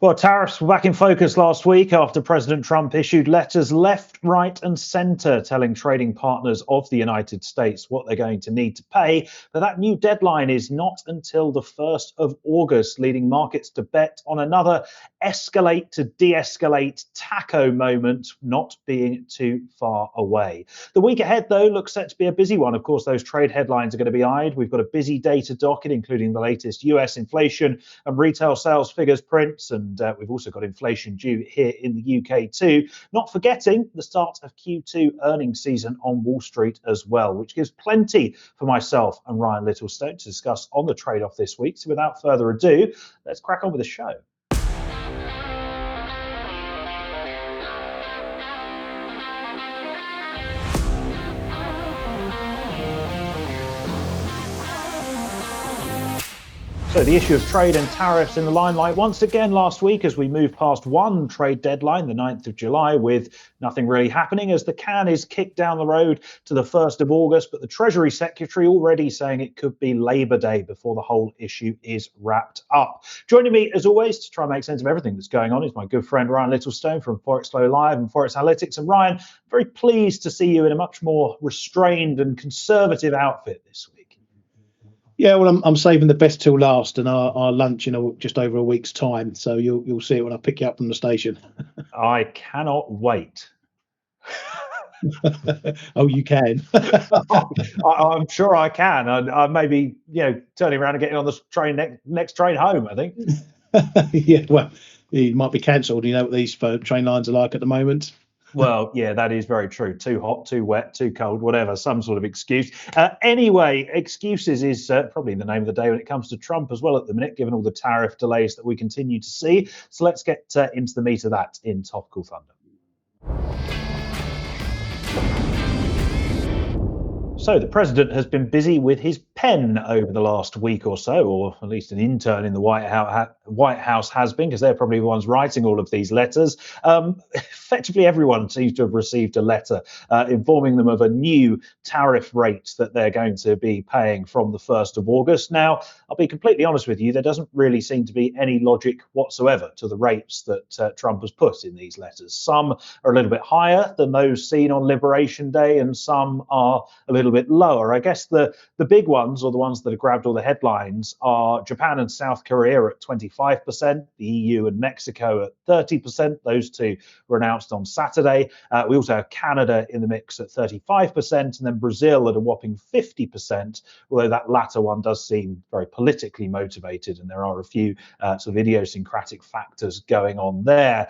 Well, tariffs were back in focus last week after President Trump issued letters left, right, and centre telling trading partners of the United States what they're going to need to pay. But that new deadline is not until the 1st of August, leading markets to bet on another escalate to de-escalate taco moment not being too far away. The week ahead, though, looks set to be a busy one. Of course, those trade headlines are going to be eyed. We've got a busy data docket, including the latest US inflation and retail sales figures prints, and we've also got inflation due here in the UK too. Not forgetting the start of Q2 earnings season on Wall Street as well, which gives plenty for myself and Ryan Littlestone to discuss on the trade-off this week. So without further ado, let's crack on with the show. So the issue of trade and tariffs in the limelight once again last week as we move past one trade deadline, the 9th of July, with nothing really happening as the can is kicked down the road to the 1st of August. But the Treasury Secretary already saying it could be Labour Day before the whole issue is wrapped up. Joining me, as always, to try and make sense of everything that's going on is my good friend Ryan Littlestone from Forex Live and Forex Analytics. And Ryan, very pleased to see you in a much more restrained and conservative outfit this week. Yeah, well, I'm saving the best till last, and our lunch in just over a week's time. So you'll see it when I pick you up from the station. I cannot wait. Oh, you can. I'm sure I can. I may be, turning around and getting on the train next train home, I think. Yeah, well, it might be cancelled. You know what these train lines are like at the moment. Well, yeah, that is very true. Too hot, too wet, too cold, whatever, some sort of excuse. Anyway, excuses is probably the name of the day when it comes to Trump as well at the minute, given all the tariff delays that we continue to see. So let's get into the meat of that in Topical Thunder. So the president has been busy with his pen over the last week or so, or at least an intern in the White House has been, because they're probably the ones writing all of these letters. Effectively, everyone seems to have received a letter informing them of a new tariff rate that they're going to be paying from the 1st of August. Now, I'll be completely honest with you, there doesn't really seem to be any logic whatsoever to the rates that Trump has put in these letters. Some are a little bit higher than those seen on Liberation Day, and some are a little bit lower. I guess the big ones, or the ones that have grabbed all the headlines, are Japan and South Korea at 25%, the EU and Mexico at 30%. Those two were announced on Saturday. We also have Canada in the mix at 35%, and then Brazil at a whopping 50%, although that latter one does seem very politically motivated, and there are a few sort of idiosyncratic factors going on there.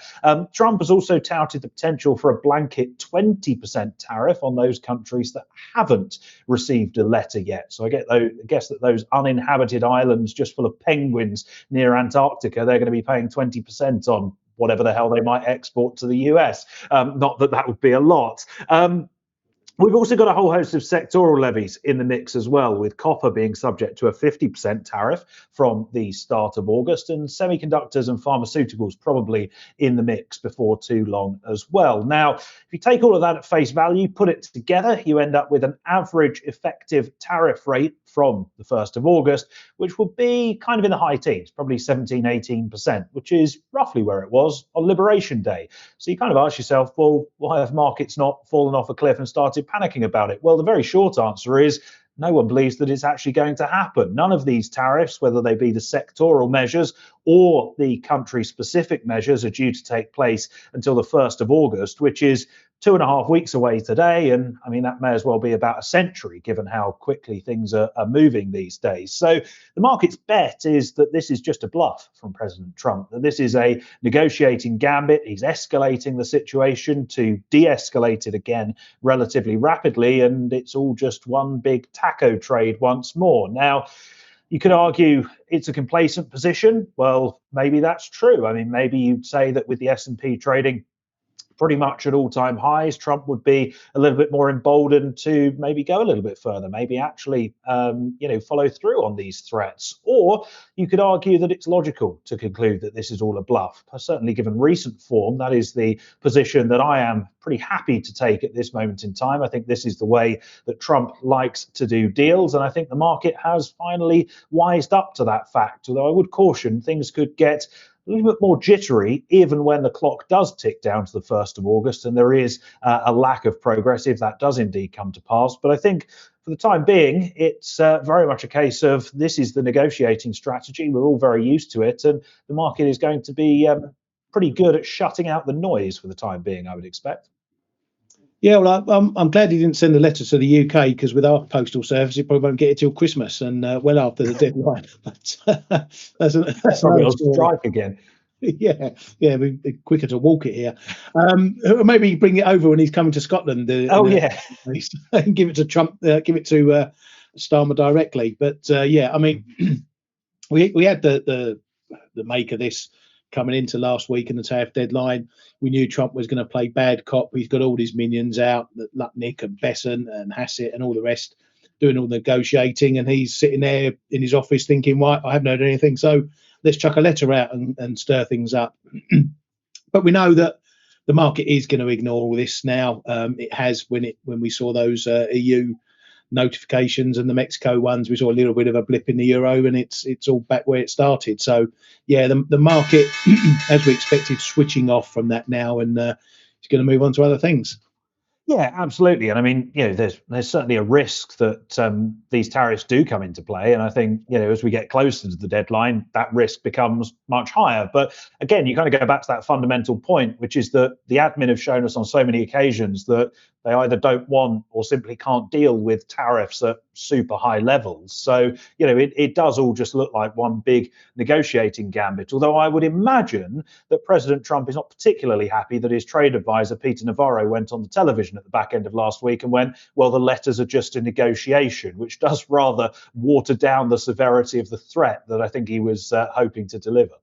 Trump has also touted the potential for a blanket 20% tariff on those countries that haven't received a letter yet. So I guess that those uninhabited islands just full of penguins near Antarctica, they're going to be paying 20% on whatever the hell they might export to the US. Not that would be a lot. We've also got a whole host of sectoral levies in the mix as well, with copper being subject to a 50% tariff from the start of August, and semiconductors and pharmaceuticals probably in the mix before too long as well. Now, if you take all of that at face value, put it together, you end up with an average effective tariff rate from the 1st of August, which would be kind of in the high teens, probably 17, 18%, which is roughly where it was on Liberation Day. So you kind of ask yourself, well, why have markets not fallen off a cliff and started panicking about it? Well, the very short answer is no one believes that it's actually going to happen. None of these tariffs, whether they be the sectoral measures or the country-specific measures, are due to take place until the 1st of August, which is 2.5 weeks away today. And I mean, that may as well be about a century, given how quickly things are moving these days. So the market's bet is that this is just a bluff from President Trump, that this is a negotiating gambit. He's escalating the situation to de-escalate it again relatively rapidly, and it's all just one big taco trade once more. Now, you could argue it's a complacent position. Well, maybe that's true. I mean, maybe you'd say that with the S&P trading pretty much at all-time highs, Trump would be a little bit more emboldened to maybe go a little bit further, maybe actually, follow through on these threats. Or you could argue that it's logical to conclude that this is all a bluff. Certainly, given recent form, that is the position that I am pretty happy to take at this moment in time. I think this is the way that Trump likes to do deals, and I think the market has finally wised up to that fact. Although I would caution things could get little bit more jittery, even when the clock does tick down to the 1st of August, and there is a lack of progress if that does indeed come to pass. But I think for the time being, it's very much a case of this is the negotiating strategy. We're all very used to it, and the market is going to be pretty good at shutting out the noise for the time being, I would expect. Yeah, well, I'm glad he didn't send the letter to the UK, because with our postal service, it probably won't get it till Christmas and well after the deadline. But that's Probably another on story. strike again. Yeah, we're quicker to walk it here. Maybe bring it over when he's coming to Scotland. Yeah. And give it to Trump. Give it to Starmer directly. But yeah, I mean, we had the make of this coming into last week and the tariff deadline. We knew Trump was going to play bad cop. He's got all his minions out, Lutnick and Besson and Hassett and all the rest, doing all the negotiating, and he's sitting there in his office thinking, right, I haven't heard anything, so let's chuck a letter out and stir things up. But we know that the market is going to ignore all this now. It has when we saw those EU notifications and the Mexico ones. We saw a little bit of a blip in the euro, and it's all back where it started. So yeah, the market, as we expected, switching off from that now, and it's going to move on to other things. Yeah, absolutely. And I mean, there's certainly a risk that these tariffs do come into play. And I think, as we get closer to the deadline, that risk becomes much higher. But again, you kind of go back to that fundamental point, which is that the admin have shown us on so many occasions that they either don't want or simply can't deal with tariffs at super high levels. So, it does all just look like one big negotiating gambit. Although I would imagine that President Trump is not particularly happy that his trade advisor, Peter Navarro, went on the television at the back end of last week and went, well, the letters are just a negotiation, which does rather water down the severity of the threat that I think he was hoping to deliver.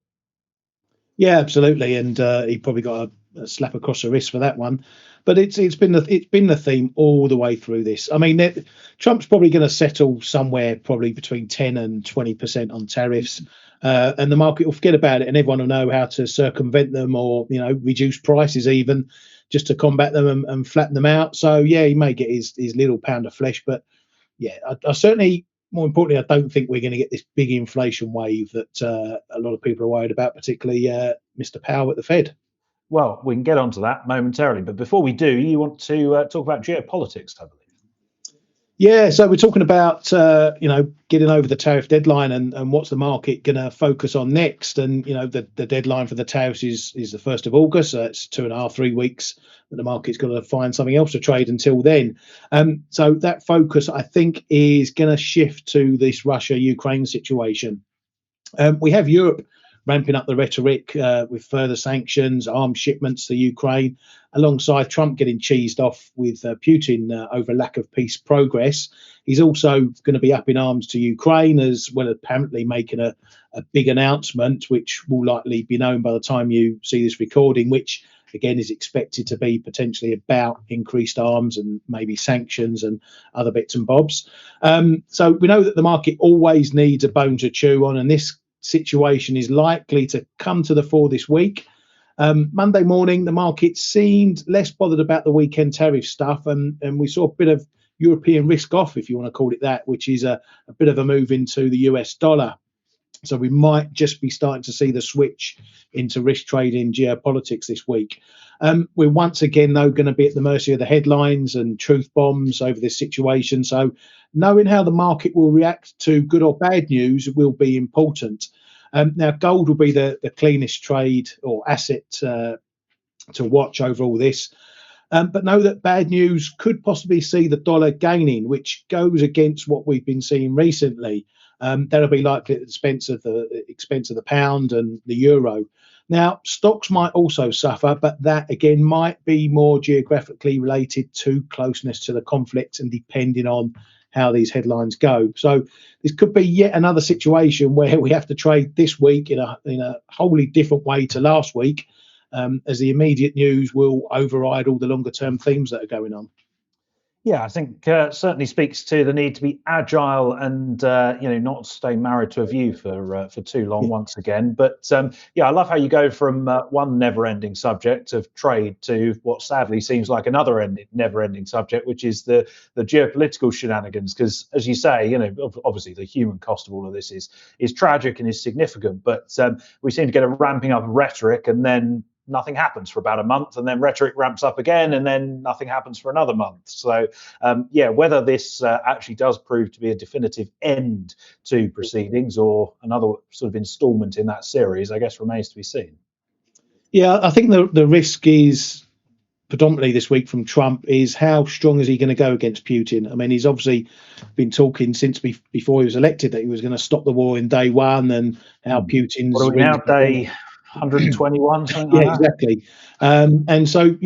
Yeah, absolutely, and he probably got a slap across the wrist for that one. But it's been the theme all the way through this. I mean, Trump's probably going to settle somewhere probably between 10 and 20% on tariffs, and the market will forget about it, and everyone will know how to circumvent them or reduce prices even just to combat them and flatten them out. So yeah, he may get his little pound of flesh, but yeah, I certainly. More importantly, I don't think we're going to get this big inflation wave that a lot of people are worried about, particularly Mr. Powell at the Fed. Well, we can get onto that momentarily, but before we do, you want to talk about geopolitics, I believe. Yeah, so we're talking about getting over the tariff deadline and what's the market going to focus on next. And the deadline for the tariffs is the 1st of August. So it's 2.5-3 weeks that the market's got to find something else to trade until then. So that focus, I think, is going to shift to this Russia-Ukraine situation. We have Europe ramping up the rhetoric with further sanctions, arms shipments to Ukraine, alongside Trump getting cheesed off with Putin over lack of peace progress. He's also going to be up in arms to Ukraine, as well as apparently making a big announcement, which will likely be known by the time you see this recording, which again is expected to be potentially about increased arms and maybe sanctions and other bits and bobs. So we know that the market always needs a bone to chew on, and this situation is likely to come to the fore this week. Monday morning, the market seemed less bothered about the weekend tariff stuff, and we saw a bit of European risk off, if you want to call it that, which is a bit of a move into the US dollar. So we might just be starting to see the switch into risk trading geopolitics this week. We're once again, though, going to be at the mercy of the headlines and truth bombs over this situation. So knowing how the market will react to good or bad news will be important. Now, gold will be the cleanest trade or asset to watch over all this. But know that bad news could possibly see the dollar gaining, which goes against what we've been seeing recently. That'll be likely at the expense of the pound and the euro. Now, stocks might also suffer, but that again might be more geographically related to closeness to the conflict and depending on how these headlines go. So this could be yet another situation where we have to trade this week in a wholly different way to last week, as the immediate news will override all the longer term themes that are going on. Yeah, I think certainly speaks to the need to be agile and not stay married to a view for too long Yeah, once again. But yeah, I love how you go from one never-ending subject of trade to what sadly seems like another never-ending subject, which is the geopolitical shenanigans. Because as you say, obviously the human cost of all of this is tragic and is significant, but we seem to get a ramping up of rhetoric and then nothing happens for about a month, and then rhetoric ramps up again, and then nothing happens for another month. So yeah, whether this actually does prove to be a definitive end to proceedings or another sort of instalment in that series, I guess remains to be seen. yeah. I think the risk is predominantly this week from Trump is how strong is he going to go against Putin? I mean, he's obviously been talking since before he was elected that he was going to stop the war in day one, and how What Putin's are we now? reasonable. Day 121, something Yeah, like that? exactly. And so,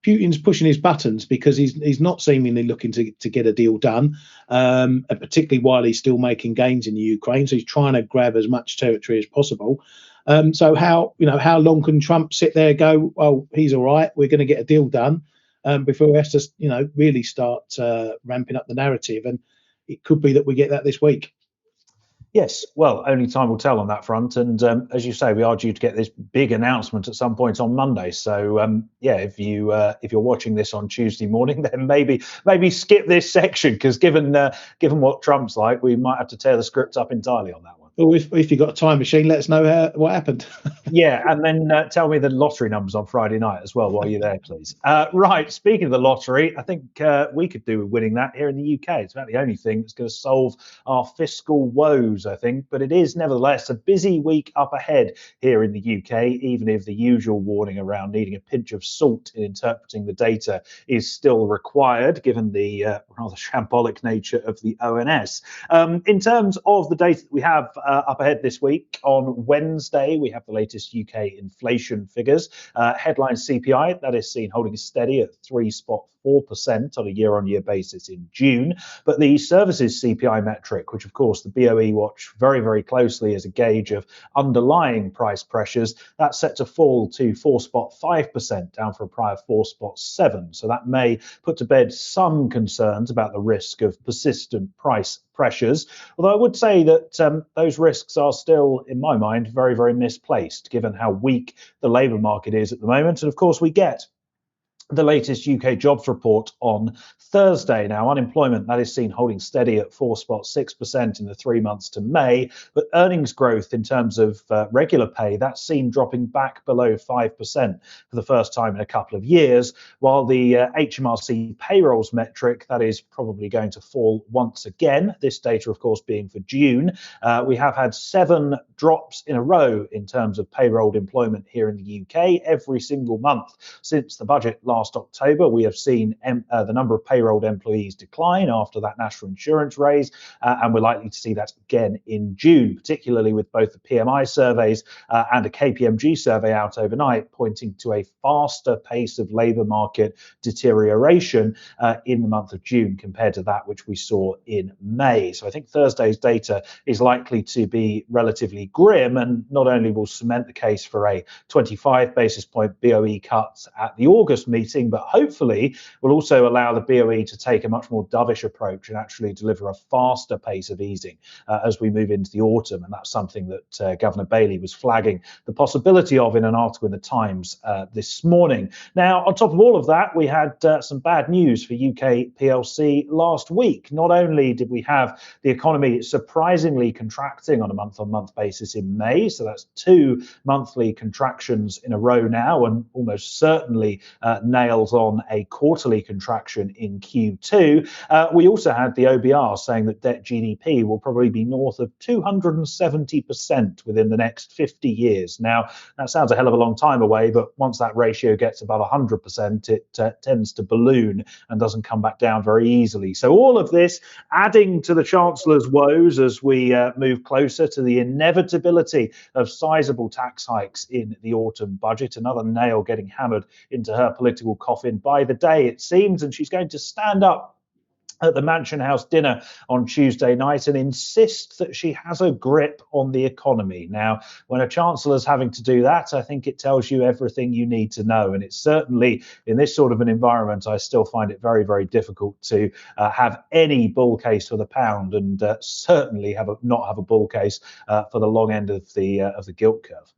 Putin's pushing his buttons because he's not seemingly looking to get a deal done, and particularly while he's still making gains in the Ukraine. So he's trying to grab as much territory as possible. So how long can Trump sit there and go, oh, he's all right, we're going to get a deal done, before he has to, really start ramping up the narrative. And it could be that we get that this week. Yes, well, only time will tell on that front. And as you say, we are due to get this big announcement at some point on Monday. So yeah, if you're watching this on Tuesday morning, then maybe skip this section because given what Trump's like, we might have to tear the script up entirely on that one. Or if you've got a time machine, let us know what happened. Yeah, and then tell me the lottery numbers on Friday night as well while you're there, please. Right, speaking of the lottery, I think we could do with winning that here in the UK. It's about the only thing that's going to solve our fiscal woes, I think. But it is nevertheless a busy week up ahead here in the UK, even if the usual warning around needing a pinch of salt in interpreting the data is still required, given the rather shambolic nature of the ONS. In terms of the data that we have up ahead this week, on Wednesday, we have the latest UK inflation figures. Headline CPI, that is seen holding steady at 3.4% on a year-on-year basis in June. But the services CPI metric, which of course the BOE watch very, very closely as a gauge of underlying price pressures, that's set to fall to 4.5%, down from a prior 4.7%. So that may put to bed some concerns about the risk of persistent price pressures. Although I would say that those risks are still, in my mind, very, very misplaced, given how weak the labour market is at the moment. And of course, we get the latest UK jobs report on Thursday. Now, unemployment, that is seen holding steady at 4.6% in the 3 months to May, but earnings growth in terms of regular pay, that's seen dropping back below 5% for the first time in a couple of years, while the HMRC payrolls metric, that is probably going to fall once again. This data, of course, being for June. We have had 7 drops in a row in terms of payroll employment here in the UK every single month since the budget last October. We have seen the number of payrolled employees decline after that national insurance raise, and we're likely to see that again in June, particularly with both the PMI surveys and a KPMG survey out overnight pointing to a faster pace of labour market deterioration in the month of June compared to that which we saw in May. So I think Thursday's data is likely to be relatively grim, and not only will cement the case for a 25 basis point BOE cut at the August meeting, but hopefully will also allow the BOE to take a much more dovish approach and actually deliver a faster pace of easing as we move into the autumn. And that's something that Governor Bailey was flagging the possibility of in an article in the Times this morning. Now, on top of all of that, we had some bad news for UK PLC last week. Not only did we have the economy surprisingly contracting on a month-on-month basis in May, so that's 2 monthly contractions in a row now, and almost certainly nails on a quarterly contraction in Q2. We also had the OBR saying that debt GDP will probably be north of 270% within the next 50 years. Now, that sounds a hell of a long time away, but once that ratio gets above 100%, it tends to balloon and doesn't come back down very easily. So all of this adding to the Chancellor's woes as we move closer to the inevitability of sizable tax hikes in the autumn budget, another nail getting hammered into her political coffin by the day, it seems, and she's going to stand up at the Mansion House dinner on Tuesday night and insists that she has a grip on the economy. Now, when a chancellor's having to do that, I think it tells you everything you need to know. And it's certainly, in this sort of an environment, I still find it very, very difficult to have any bull case for the pound, and certainly not have a bull case for the long end of the gilt curve.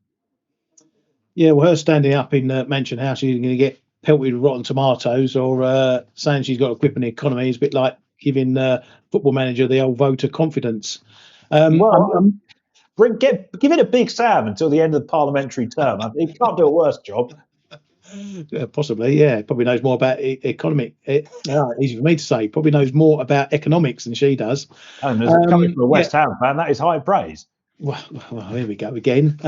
Yeah, well, her standing up in Mansion House, she's going to get pelted with rotten tomatoes, or saying she's got a grip on the economy is a bit like giving football manager the old vote of confidence. Give it a big Sam until the end of the parliamentary term. He can't do a worse job. Possibly, yeah. Probably knows more about economic. Easy for me to say. Probably knows more about economics than she does. And coming from a West Ham fan, that is high praise. Well, here we go again.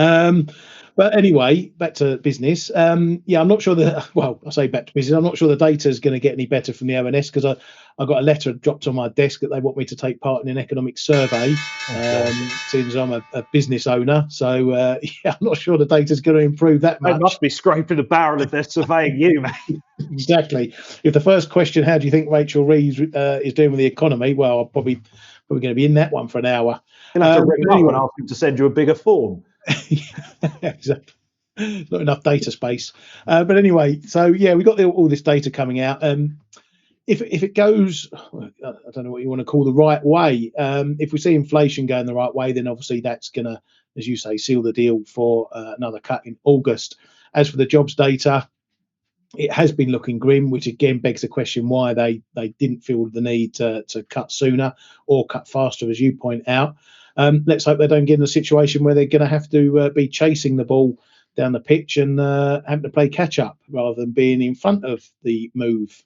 But anyway, back to business. I'm not sure I say back to business. I'm not sure the data is going to get any better from the ONS, because I got a letter dropped on my desk that they want me to take part in an economic survey, since I'm a business owner. So I'm not sure the data is going to improve that much. They must be scraping the barrel if they're surveying you, mate. Exactly. If the first question, how do you think Rachel Reeves is doing with the economy? Well, I'm probably going to be in that one for an hour. You'll have to ring up and ask him to send you a bigger form. Exactly. Not enough data space. But anyway, so we got all this data coming out. If it goes, I don't know what you want to call the right way. If we see inflation going the right way, then obviously that's going to, as you say, seal the deal for another cut in August. As for the jobs data, it has been looking grim, which again begs the question why they didn't feel the need to cut sooner or cut faster, as you point out. Let's hope they don't get in a situation where they're going to have to be chasing the ball down the pitch and having to play catch up rather than being in front of the move,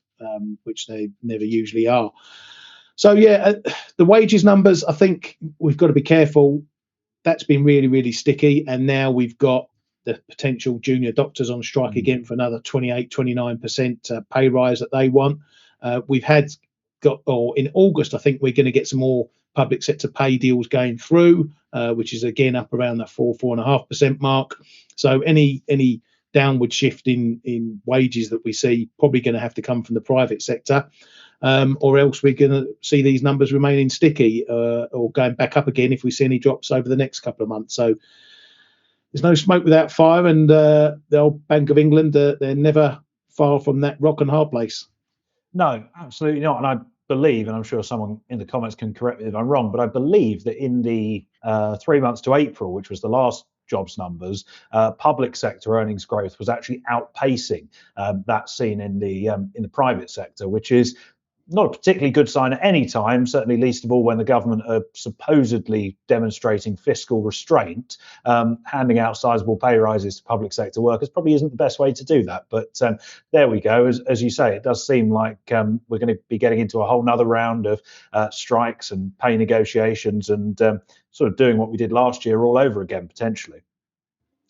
which they never usually are. So the wages numbers, I think we've got to be careful. That's been really, really sticky, and now we've got the potential junior doctors on strike again for another 28-29% pay rise that they want. In August, I think we're going to get some more public sector pay deals going through, which is again up around that 4.5% mark. So any downward shift in wages that we see probably going to have to come from the private sector, or else we're going to see these numbers remaining sticky or going back up again if we see any drops over the next couple of months. So there's no smoke without fire, and the old Bank of England, they're never far from that rock and hard place. No, absolutely not. And I believe, and I'm sure someone in the comments can correct me if I'm wrong, but I believe that in the 3 months to April, which was the last jobs numbers, public sector earnings growth was actually outpacing that seen in the private sector, which is not a particularly good sign at any time, certainly least of all when the government are supposedly demonstrating fiscal restraint. Handing out sizable pay rises to public sector workers probably isn't the best way to do that. But there we go. As you say, it does seem like we're going to be getting into a whole nother round of strikes and pay negotiations and sort of doing what we did last year all over again, potentially.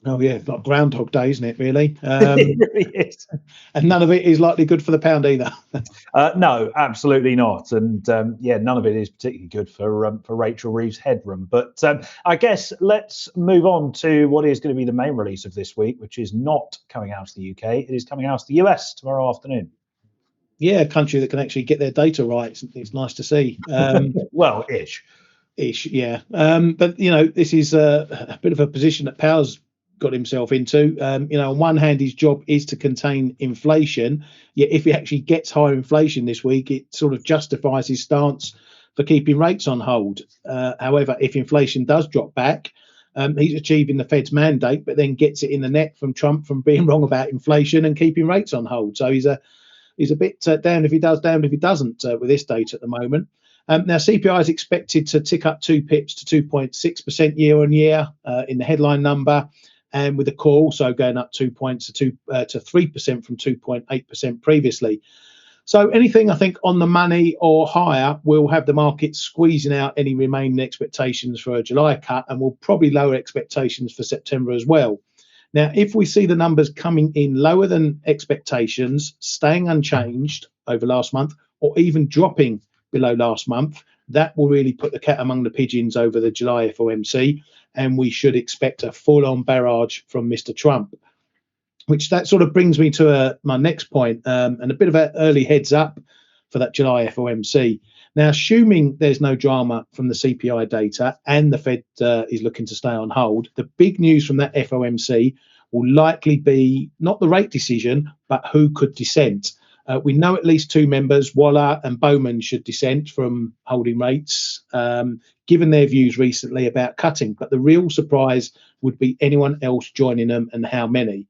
Oh, yeah, like Groundhog Day, isn't it, really? It really is. And none of it is likely good for the pound either. No, absolutely not. And none of it is particularly good for Rachel Reeves' headroom. But I guess let's move on to what is going to be the main release of this week, which is not coming out of the UK. It is coming out of the US tomorrow afternoon. Yeah, a country that can actually get their data right. It's nice to see. Well, ish, yeah. But, this is a bit of a position that Power's got himself into. On one hand, his job is to contain inflation, yet if he actually gets higher inflation this week, it sort of justifies his stance for keeping rates on hold. However, if inflation does drop back, he's achieving the Fed's mandate, but then gets it in the net from Trump from being wrong about inflation and keeping rates on hold. So he's a bit damned if he does, damned if he doesn't with this data at the moment. Now, CPI is expected to tick up 2 pips to 2.6% year on year in the headline number, and with the core also going up 2 points to 3% from 2.8% previously. So anything I think on the money or higher will have the market squeezing out any remaining expectations for a July cut, and will probably lower expectations for September as well. Now, if we see the numbers coming in lower than expectations, staying unchanged over last month, or even dropping below last month, that will really put the cat among the pigeons over the July FOMC, and we should expect a full-on barrage from Mr. Trump. Which that sort of brings me to my next point, and a bit of an early heads up for that July FOMC. Now, assuming there's no drama from the CPI data and the Fed is looking to stay on hold, the big news from that FOMC will likely be not the rate decision, but who could dissent. We know at least two members, Waller and Bowman, should dissent from holding rates, given their views recently about cutting. But the real surprise would be anyone else joining them and how many.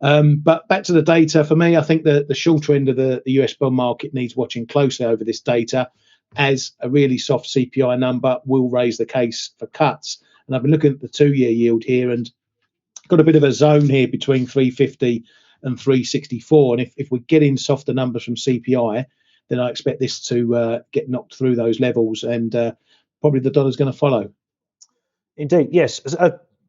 But back to the data, for me, I think the shorter end of the US bond market needs watching closely over this data, as a really soft CPI number will raise the case for cuts. And I've been looking at the 2-year yield here and got a bit of a zone here between 350 and 364. And if we're getting softer numbers from CPI, then I expect this to get knocked through those levels, and probably the dollar's going to follow. Indeed, yes.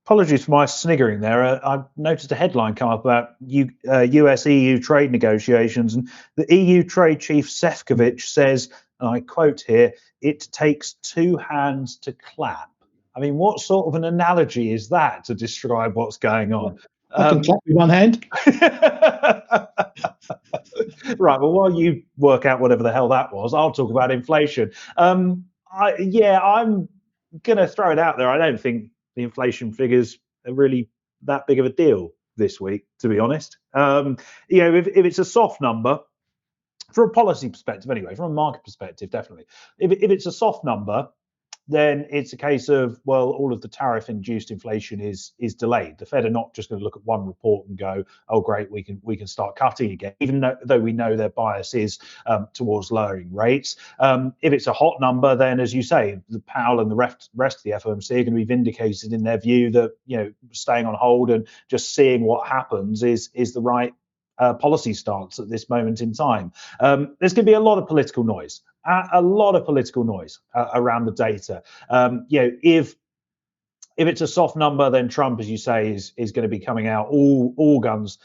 Apologies for my sniggering there. I noticed a headline come up about US-EU trade negotiations, and the EU trade chief Sefcovic says, and I quote here, "It takes two hands to clap." I mean, what sort of an analogy is that to describe what's going on? I can clap with one hand. Right, well, while you work out whatever the hell that was, I'll talk about inflation. I'm going to throw it out there. I don't think the inflation figures are really that big of a deal this week, to be honest. If it's a soft number, from a policy perspective anyway, from a market perspective, definitely. If it's a soft number, then it's a case of, well, all of the tariff-induced inflation is delayed. The Fed are not just going to look at one report and go, oh, great, we can start cutting again, even though we know their bias is towards lowering rates. If it's a hot number, then, as you say, the Powell and the rest of the FOMC are going to be vindicated in their view that, staying on hold and just seeing what happens is the right policy stance at this moment in time. There's going to be a lot of political noise. Around the data. If it's a soft number, then Trump, as you say, is going to be coming out all guns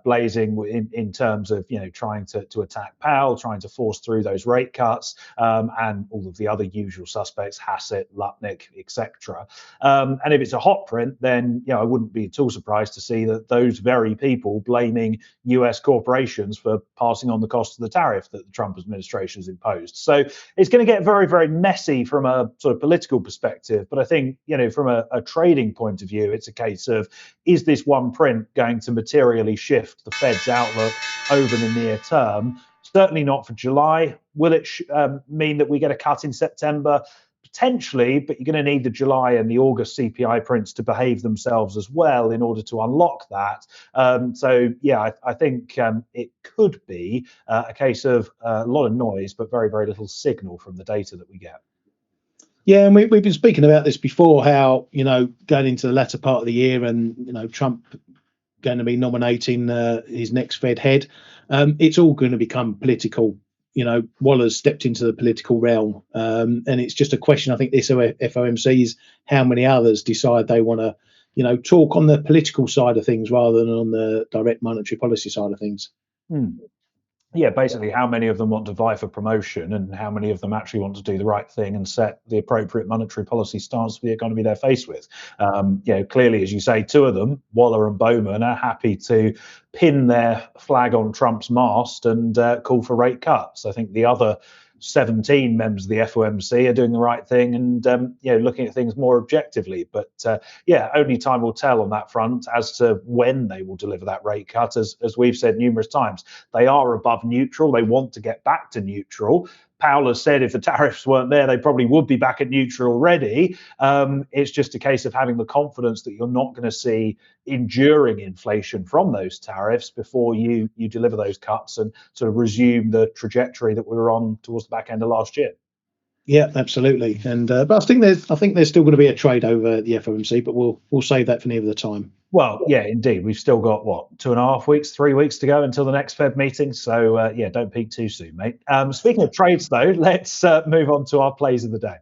blazing in terms of trying to attack Powell, trying to force through those rate cuts, and all of the other usual suspects, Hassett, Lutnick, etc. And if it's a hot print, then I wouldn't be at all surprised to see that those very people blaming US corporations for passing on the cost of the tariff that the Trump administration has imposed. So it's going to get very, very messy from a sort of political perspective. But I think from a trading point of view, it's a case of, is this one print going to materially shift the Fed's outlook over the near term? Certainly not for July. Will it mean that we get a cut in September? Potentially, but you're going to need the July and the August CPI prints to behave themselves as well in order to unlock that. I think it could be a case of a lot of noise, but very, very little signal from the data that we get. Yeah, and we've been speaking about this before, how, going into the latter part of the year and, Trump going to be nominating his next Fed head, it's all going to become political. Waller's stepped into the political realm. And it's just a question, I think, this FOMC is how many others decide they want to, talk on the political side of things rather than on the direct monetary policy side of things. Yeah, basically how many of them want to vie for promotion and how many of them actually want to do the right thing and set the appropriate monetary policy stance for the economy they're faced with. Clearly, as you say, two of them, Waller and Bowman, are happy to pin their flag on Trump's mast and call for rate cuts. I think the other 17 members of the FOMC are doing the right thing and looking at things more objectively. But only time will tell on that front as to when they will deliver that rate cut. As we've said numerous times, they are above neutral. They want to get back to neutral. Powell has said if the tariffs weren't there, they probably would be back at neutral already. It's just a case of having the confidence that you're not going to see enduring inflation from those tariffs before you deliver those cuts and sort of resume the trajectory that we were on towards the back end of last year. Yeah, absolutely. And but I think there's still going to be a trade over the FOMC, but we'll save that for near the time. Well, yeah, indeed. We've still got 2.5 weeks, 3 weeks to go until the next Fed meeting. So don't peak too soon, mate. Speaking of trades, though, let's move on to our plays of the day.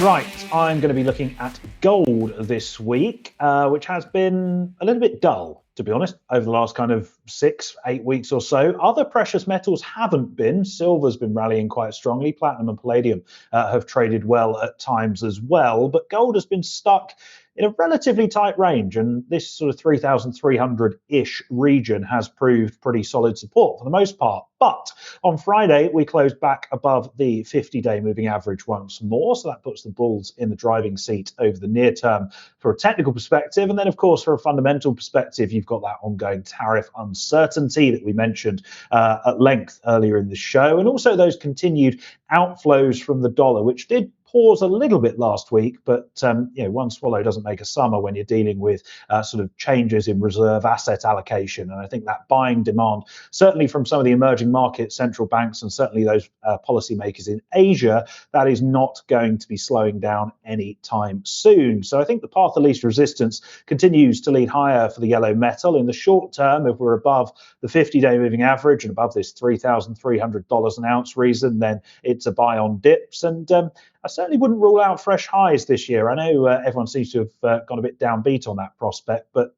Right, I'm going to be looking at gold this week, which has been a little bit dull to be honest, over the last kind of 6, 8 weeks or so. Other precious metals haven't been. Silver's been rallying quite strongly. Platinum and palladium have traded well at times as well. But gold has been stuck in a relatively tight range, and this sort of 3,300-ish region has proved pretty solid support for the most part. But on Friday, we closed back above the 50-day moving average once more, so that puts the bulls in the driving seat over the near term for a technical perspective. And then, of course, for a fundamental perspective, you've got that ongoing tariff uncertainty that we mentioned at length earlier in the show, and also those continued outflows from the dollar, which did pause a little bit last week, but one swallow doesn't make a summer when you're dealing with sort of changes in reserve asset allocation. And I think that buying demand, certainly from some of the emerging market central banks and certainly those policymakers in Asia, that is not going to be slowing down anytime soon. So I think the path of least resistance continues to lead higher for the yellow metal. In the short term, if we're above the 50-day moving average and above this $3,300 an ounce reason, then it's a buy on dips. And I certainly wouldn't rule out fresh highs this year. I know everyone seems to have gone a bit downbeat on that prospect, but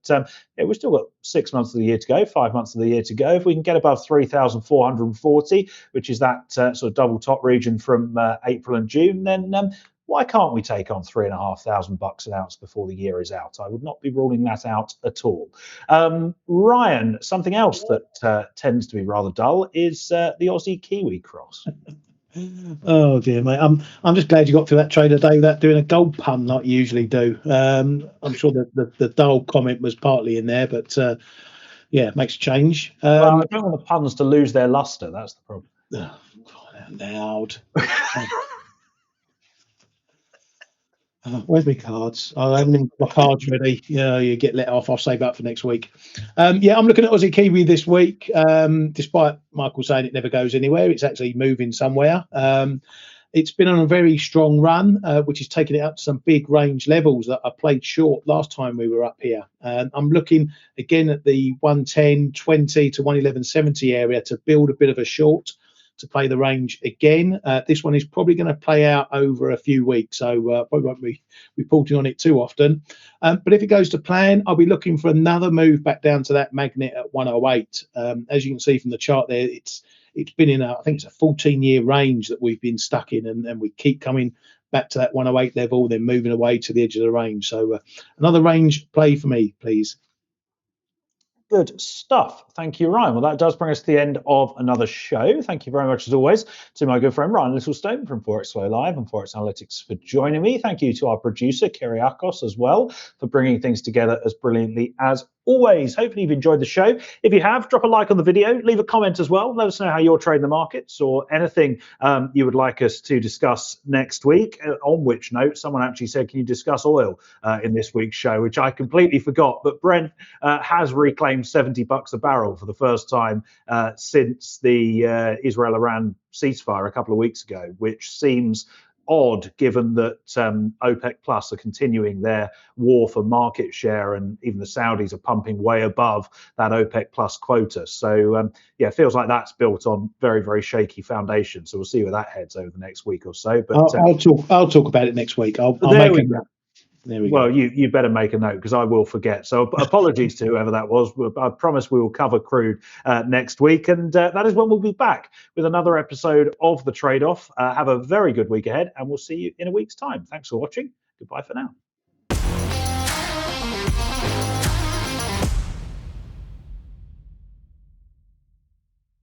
we've still got 6 months of the year to go, 5 months of the year to go. If we can get above 3,440, which is that sort of double top region from April and June, then why can't we take on $3,500 an ounce before the year is out? I would not be ruling that out at all. Ryan, something else that tends to be rather dull is the Aussie Kiwi cross. Oh dear, mate. I'm just glad you got through that trade today without doing a gold pun like you usually do. I'm sure that the dull comment was partly in there, but yeah, it makes a change. Well, I don't want the puns to lose their luster. That's the problem. Oh, God, out loud. Where's my cards? I haven't got my cards ready. Yeah, you get let off. I'll save up for next week. I'm looking at Aussie Kiwi this week. Despite Michael saying it never goes anywhere, it's actually moving somewhere. It's been on a very strong run, which is taking it up to some big range levels that I played short last time we were up here. I'm looking again at the 110.20 to 111.70 area to build a bit of a short to play the range again. This one is probably going to play out over a few weeks, so probably won't be reporting on it too often. But if it goes to plan, I'll be looking for another move back down to that magnet at 108. As you can see from the chart there, it's been in I think it's a 14-year range that we've been stuck in, and we keep coming back to that 108 level, then moving away to the edge of the range. So another range play for me, please. Good stuff. Thank you, Ryan. Well, that does bring us to the end of another show. Thank you very much, as always, to my good friend Ryan Littlestone from Forex Live and Forex Analytics for joining me. Thank you to our producer, Kyriakos, as well, for bringing things together as brilliantly as always. Hopefully you've enjoyed the show. If you have, drop a like on the video, leave a comment as well. Let us know how you're trading the markets or anything you would like us to discuss next week. On which note, someone actually said, can you discuss oil in this week's show, which I completely forgot. But Brent has reclaimed $70 a barrel for the first time since the Israel-Iran ceasefire a couple of weeks ago, which seems odd given that OPEC Plus are continuing their war for market share, and even the Saudis are pumping way above that OPEC Plus quota. So it feels like that's built on very, very shaky foundation. So we'll see where that heads over the next week or so. But I'll talk about it next week. I'll make it. There we go. Well, you better make a note because I will forget. So apologies to whoever that was. I promise we will cover crude next week. And that is when we'll be back with another episode of The Trade-Off. Have a very good week ahead, and we'll see you in a week's time. Thanks for watching. Goodbye for now.